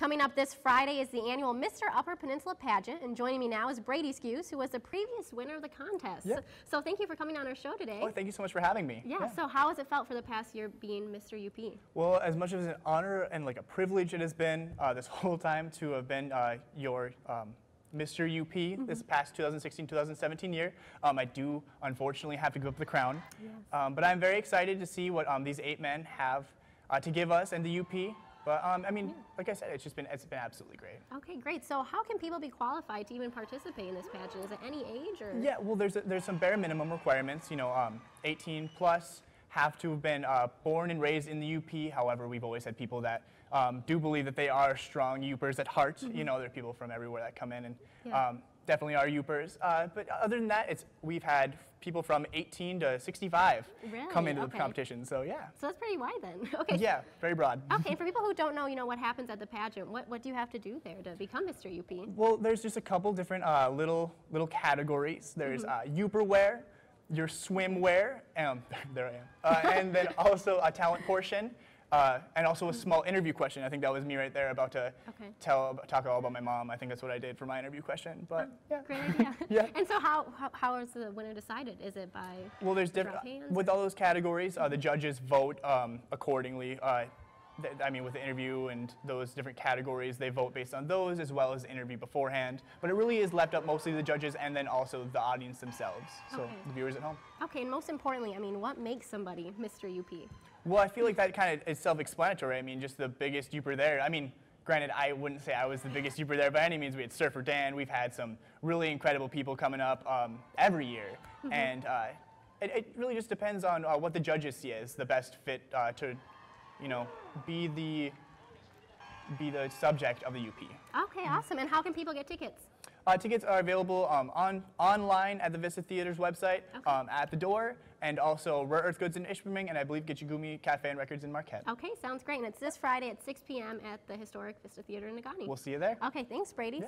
Coming up this Friday is the annual Mr. Upper Peninsula pageant, and joining me now is Brady Skewis, who was the previous winner of the contest. Yep. So thank you for coming on our show today. Oh, thank you so much for having me. Yeah, so how has it felt for the past year being Mr. UP? Well, as much as an honor and like a privilege it has been this whole time to have been your Mr. UP this past 2016-2017 year. I do unfortunately have to give up the crown, but I'm very excited to see what these 8 men have to give us and the UP. But I mean, like I said, it's been absolutely great. Okay, great. So how can people be qualified to even participate in this pageant? Is it any age or? Yeah, well, there's some bare minimum requirements. You know, 18 plus, have to have been born and raised in the UP. However, we've always had people that do believe that they are strong UPers at heart. You know, there are people from everywhere that come in and definitely are UPers. But other than that, we've had people from 18 to 65 come into the competition. So yeah. So that's pretty wide then. Okay. Yeah, very broad. Okay, and for people who don't know, what happens at the pageant, what do you have to do there to become Mr. UP? Well, there's just a couple different little categories. There's UPer wear, your swimwear, there I am, and then also a talent portion, and also a small interview question. I think that was me right there about to talk all about my mom. I think that's what I did for my interview question. But yeah. Great idea. Yeah. And so how is the winner decided? Is it by well, there's different with all those categories. The judges vote accordingly. I mean, with the interview and those different categories, they vote based on those as well as the interview beforehand. But it really is left up mostly to the judges and then also the audience themselves, so the viewers at home. Okay, and most importantly, I mean, what makes somebody Mr. UP? Well, I feel like that kind of is self-explanatory. I mean, just the biggest UPer there. I mean, granted, I wouldn't say I was the biggest UPer there by any means. We had Surfer Dan. We've had some really incredible people coming up every year. And it really just depends on what the judges see as the best fit to, be the subject of the UP. Okay, awesome. And how can people get tickets? Tickets are available online at the Vista Theater's website, at the door, and also Rare Earth Goods in Ishpeming, and I believe Gitchigumi Cafe and Records in Marquette. Okay, sounds great. And it's this Friday at 6 p.m. at the historic Vista Theater in Negaunee. We'll see you there. Okay, thanks, Brady. Yeah.